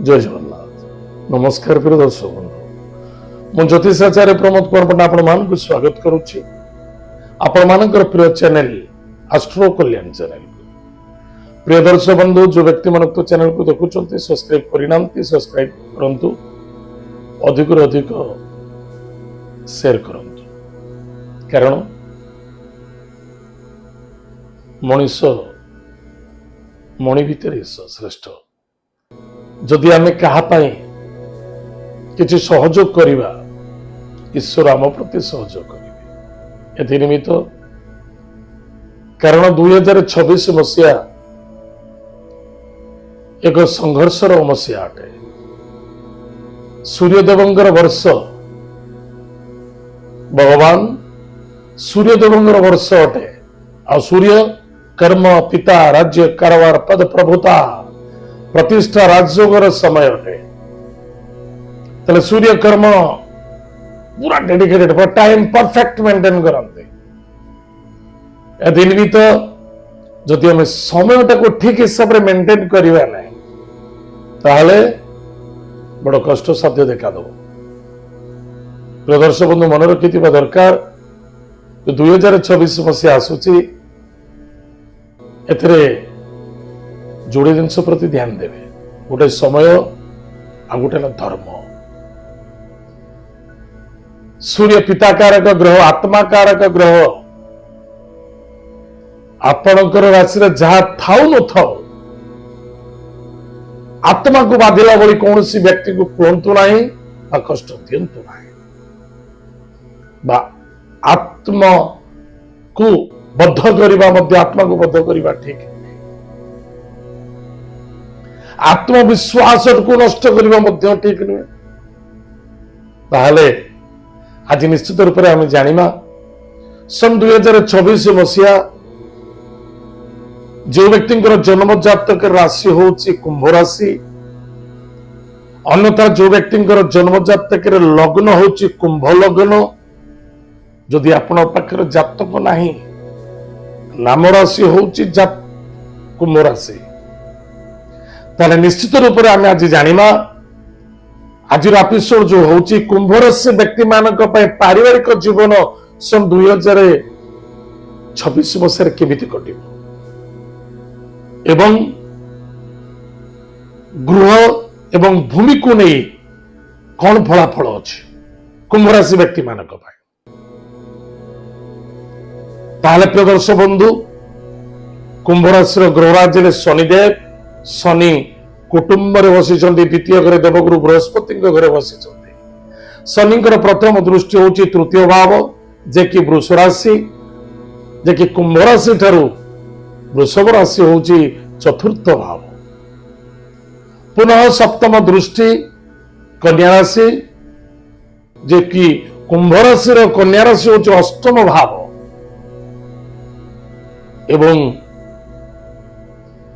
जय जगन्नाथ नमस्कार प्रिय दर्शक बंधु मु ज्योतिषाचार्य प्रमोद कुमार पंडा आपण मानक स्वागत करुच्ची आपण मानकर प्रिय चैनल एस्ट्रो कल्याण चैनल प्रिय दर्शक बंधु जो व्यक्ति मान तो चैनल को देखुंत सब्सक्राइब करना सब्सक्राइब करंतु अधिक अधिक शेयर करंतु कारण मनीष मणि भितर श्रेष्ठ जदि आम क्या किसी सहयोग करवा ईश्वर आम प्रति सहयोग करेंगे निमित्त कारण 2026 मसीहा एक संघर्षर मसीहा अटे सूर्यदेवंकर वर्ष भगवान सूर्यदेवंकर वर्ष अटे आ सूर्य कर्म पिता राज्य कारवार पद प्रभुता प्रतिष्ठा राजयोगर समय अटे तले सूर्य कर्म पूरा dedicated for time perfect maintain करते निमित्त जदि आम समय को ठीक हिसाब से मेंटेन करवा ना ताहले बड़ कष्ट साध्य देखा दब प्रिय दर्शक बंधु मन रखि दरकार 2026 मसीहा आसूची एथरे जोड़े जिनस प्रति ध्यान देवे गोटे समय आ गोटे धर्म सूर्य पिता कारक ग्रह आत्मा कारक ग्रह आपणकर राशि जहाँ थाउ न थाउ आत्मा को बाधिला भली कौन सी व्यक्ति को कहतु ना कष्ट दिंतु ना आत्मा को बद्ध करवा आत्मा को बद्ध करवा ठीक आत्मविश्वास को नष्ट करवा ठीक नुहे ताहले आज निश्चित रूप से आम जाना सन 2026 मसीहा जो व्यक्ति जन्म जातक राशि होची कुंभ राशि अन्यथा जो व्यक्ति जन्म जातक लग्न होची कुंभ लग्न जदि आपण पाखर जातक नहीं नाम राशि होची कुंभ राशि ताले निश्चित रूप से आम आज जाना आज एपिसोड जो होची कुंभ राशि व्यक्ति मानक पारिवारिक जीवन सन 2026 मसीह केमिति कटिब एवं गृह एवं भूमि को नहीं कौन फलाफल अच्छे कुंभ राशि व्यक्ति मानक ताहले प्रिय दर्शक बंधु कुंभ राशि ग्रहराज शनिदेव शनि कुटुंब बसी द्वितीय घरे देवगुरु बृहस्पति घरे बसी शनि प्रथम दृष्टि हूँ तृतीय भाव जे कि वृष राशि जे कि कुंभ राशि ठारू वृषभ राशि हूँ चतुर्थ भाव पुनः सप्तम दृष्टि कन्या राशि जे कि कुंभ राशि कन्या राशि हूँ अष्टम भाव एवं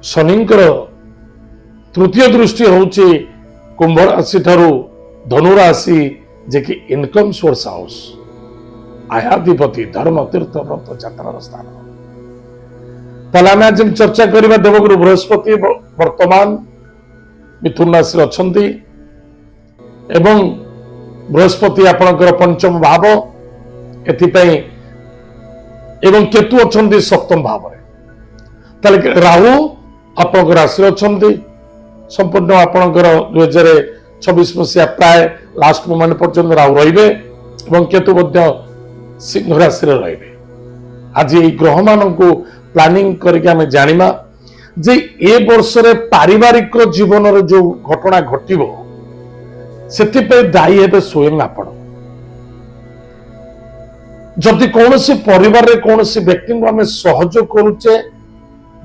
शनिंकर तृतीय दृष्टि हूँ कुंभ राशि ठारू धनु राशि जे कि इनकम सोर्स हाउस आयाधिपति धर्म तीर्थ व्रत यात्रा स्थान ताले आम आज चर्चा करवा देवगुरु बृहस्पति वर्तमान मिथुन राशि अच्छी एवं बृहस्पति आपणकर पंचम भाव एथिपाई एवं केतु अच्छा सप्तम भाव ताले राहु आपणकर राशि अच्छा संपूर्ण आपणकर 2026 मसीहा प्राय लास्ट मोमेंट पर्यंत राहु रहिबे एवं केतु सिंह राशि रहिबे आज ये ग्रह मान को प्लानिंग करके आम जाना जे ए वर्ष रे पारिवारिक जीवन जो घटना घटिबो सेतिपे दायी हेबे स्वयं आपण जदि कौन सी परिवार रे कौन सी व्यक्ति को आम सहयोग करुचे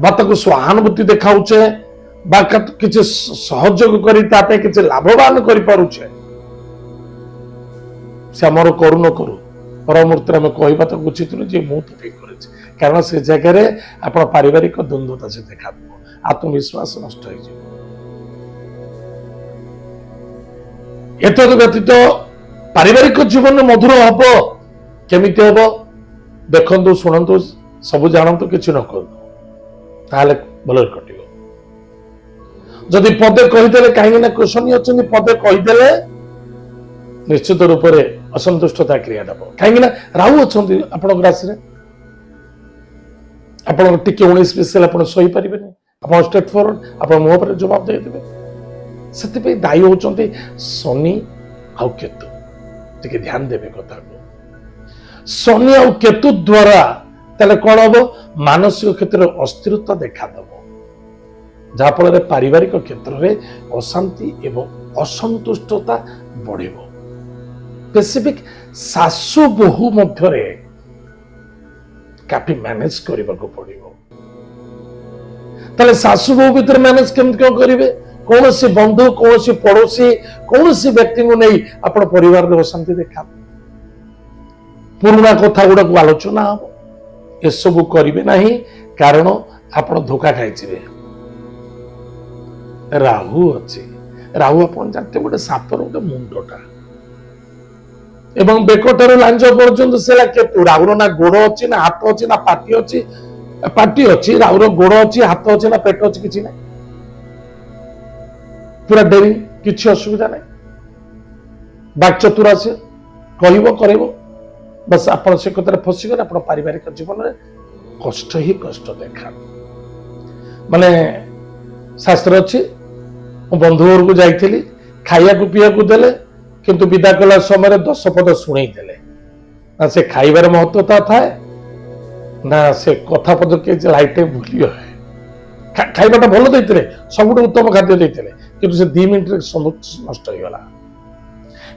बा ताको सहानुभूति देखाउचे बा किसी सहयोग करी तापे किसी लाभवान करि पारुचे से आमर करू न करू परमुहूर्त आम कहवा तो उचित नुहे जे मु तो ठीक करेछि कारण से जगह आप पारिवारिक द्वंद्वता से देखा आत्मविश्वास नष्ट हो व्यतीत पारिवारिक जीवन मधुर हम केमिति हम देखु शुणु सब जानतु कि न करूँ भल कट जदि पदे कहीदे कहीं शनि अच्छा पदे कहीदे निश्चित रूप से असंतुष्टता क्रिएट हम कहीं राहु अच्छा आप राशि आप 19 आप सही पारे आप स्ट्रेट फॉरवर्ड आप मुह पर जवाब देदेवे से दायी होती शनि आउ केतु टे ध्यान देवे कथा को शनि आउ केतु द्वारा ताले कौन हम मानसिक क्षेत्र में अस्थिरता देखादेव जहाँफल पारिवारिक क्षेत्र में अशांति एवं असंतुष्टता बढ़ स्पेसिफिक सासु बहु मध्य काफी मैनेज करने को पड़ो ताले सासु बहु भीतर मैनेज केमती क्यों करेंगे कौन सी बंधु कौन सी पड़ोसी कौन सी व्यक्ति को नहीं आपण परिवार में अशांति देखा पुराना कथा गुड़ा को आलोचना हम ये सब करेंगे ना कारण आप धोखा खाई राहु अच्छे राहु आप जानते गोटे सापर गोटे मुंडटा एवं बेकटार लांज पर्यंत से केतु राहुर ना गोड़ अच्छी ना हाथ अच्छी ना पार्टी अच्छी राहुर गोड़ अच्छी हाथ अच्छी ना पेट अच्छी किसी ना पूरा डेरी किसी असुविधा ना बाक्चतुरा से कर बस आप से कथा फसीगले आप पारिवारिक जीवन में कष्ट ही कष्ट देखा माने शास्त्र अच्छी बंधु घर को जाइली खाया पीया को देले किंतु विदा कला समय 10 पद शुणी देले ना से खाइबार महत्वता थाए ना से कथा पद के लाइट टाइम भूली है खाइबाटा भल देते सब उत्तम खाद्य देते किंतु से 2 मिनट नष्ट हो गला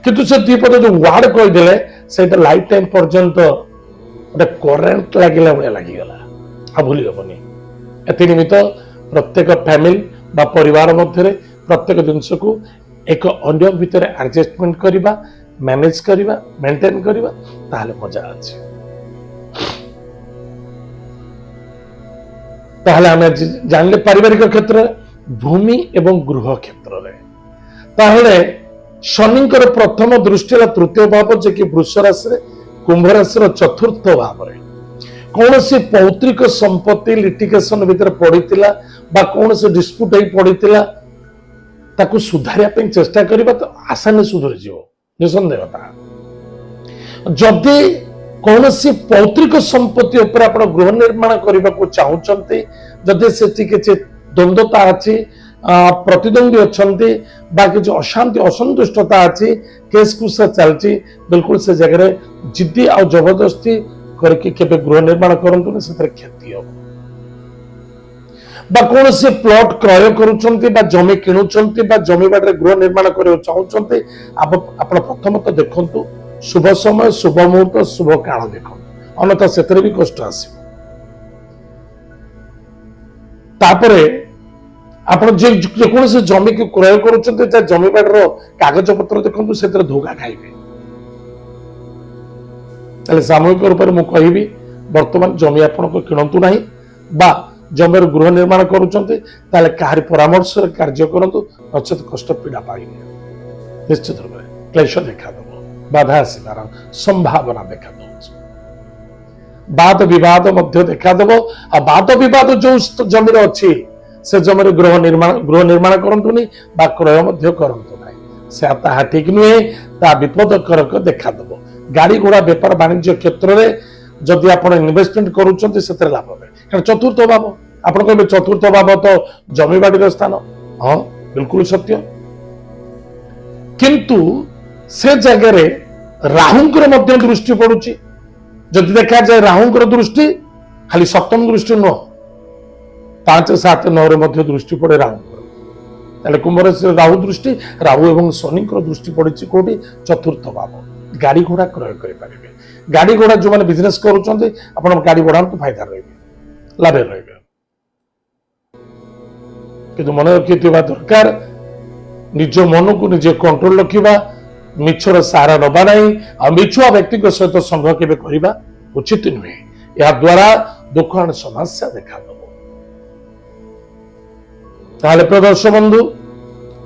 किंतु से 2 पद जो वार्ड कहीदेले से लाइफ टाइम पर्यंत गोटे करेन्ट लगिला भाया लगिगला आ भूली हेनी ए निमित्त प्रत्येक फैमिली बा परिवार मध्य प्रत्येक जिनस को एक अन्य भितर एडजस्टमेंट करवा मैनेज करवा मेंटेन करवा ताहले मजा अच्छे ताहले हमें जानले पारिवारिक क्षेत्र भूमि एवं गृह क्षेत्र में ताहले शनिंकर प्रथम दृष्टि तृतीय भाव जे कि वृष राशि कुंभ राशि चतुर्थ भाव कौन सी पौत्रिक संपत्ति लिटिगेशन भीतर पड़ीला कौन से डिस्प्यूट पड़ीला ताकू सुधारिया चेष्टा करबा तो आसानी सुधरी जीव निसंदेहता जदि कौन सी पौत्रिक संपत्ति उपर आप गृह निर्माण करने को चाहते जदि से किसी द्वंद्वता अच्छी प्रतिद्वंदी अच्छा कि अशांति असंतुष्टता अच्छी केस कुछ चलती बिल्कुल से जगह जिद्दी आ जबरदस्ती करके गृह निर्माण करूँ से क्षति हम कौन से प्लॉट क्रय करुँच जमी किणुंट जमी बाड़ गृह निर्माण करने चाहते आप प्रथमतः देखु शुभ समय शुभ मुहूर्त शुभ काल देख अन्यथा से भी कष्ट आसपर आप जेकोसी जमी को क्रय करुँच जमी बाड़ कागज पत्र देखो से धोखा खाइबे सामूहिक रूप से मुझे बर्तमान जमी आपण को किणतु ना बा जमी गृह निर्माण करुँच परामर्श कार्य करूँ नचेत कष्ट पीड़ा पाइबे निश्चित रूप से क्लेश देखा बाधा आसबार संभावना देखा वाद विवाद देखादेव आ वाद विवाद जो जमी अच्छी से जमी गृह निर्माण करतुनि क्रय करतु ना से ठीक नुहे ता विपदकारक देखादेव गाड़ी घोड़ा बेपार वाणिज्य क्षेत्र में जदि आप इन्वेस्टमेंट करुँच लाभ है कारण चतुर्थ भाव आप कहे चतुर्थ भाव तो जमीबाड़ी स्थान हाँ बिल्कुल सत्य किंतु से जगह राहुंकर दृष्टि पड़ुची जदि देखा जाए राहुंकर दृष्टि खाली सप्तम दृष्टि नुह 5, 7, 9 दृष्टि पड़े राहुंकर कुंभ राशि राहु दृष्टि राहु एवं शनि दृष्टि पड़ी कौटी चतुर्थ भाव गाड़ी घोड़ा क्रय करेंगे गाड़ी घोड़ा जो मैंने बिजनेस करुँच गाड़ी घोड़ा तो फायदा रही लाभ रही कि मन रखि दरकार निज मन को निजे कंट्रोल रखा मिछर सहारा नवा ना आ मिछुआ व्यक्ति सहित संघ के करवा उचित नुहे या द्वारा दुखान समस्या देखा प्रिय दर्शक बंधु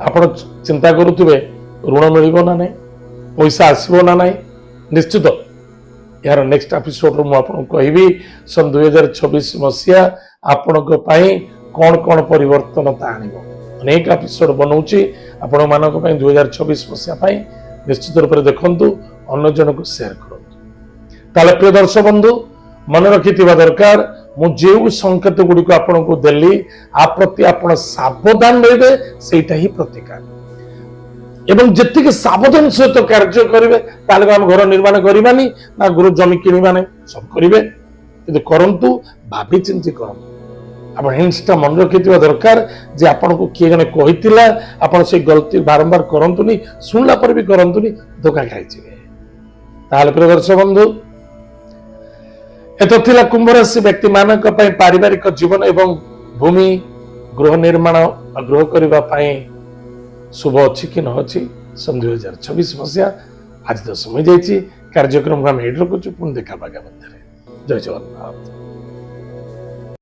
आप चिंता करुवे ऋण मिल ना ना पैसा आसो ना ना निश्चित यार नेक्स्ट एपिसोड मुझे कहि सन 2026 मसीहा आपण कौन कौन परिवर्तन आनिब अनेक एपिसोड बनाऊँगी आपण मानक 2024 मसीहा निश्चित रूप से देखु अन्य जन को शेयर करूँ। ताले प्रिय दर्शक बंधु मन रखि दरकार मुझे संकेत गुड़िक आपण को देली आ प्रति आपण सावधान रहिबे सेटा ही प्रतिकार एवं जी सावधान सहित कार्य करेंगे ताले आम घर निर्माण करवानी ना गृह जमी किणवानी सब करेंगे कि करंतु भाभी चिंती करंतु आप हिंसटा मन रखि दरकार जे आपन को किए जने कहितिला आपन से गलती बारंबार करंतुनी सुनला पर भी करंतुनी धोखा खाइछिबे। ताले प्रिय दर्शक बंधु एत थिला कुंभ राशि व्यक्ति मानक पई पारिवारिक जीवन एवं भूमि गृह निर्माण गृह करबा पई शुभ अच्छी कि न अच्छी सन 2026 मसीहा आज तो समय जाइए कार्यक्रम को हम एड रखुचु पुनः देखा बागा मध्य जय जगन्नाथ।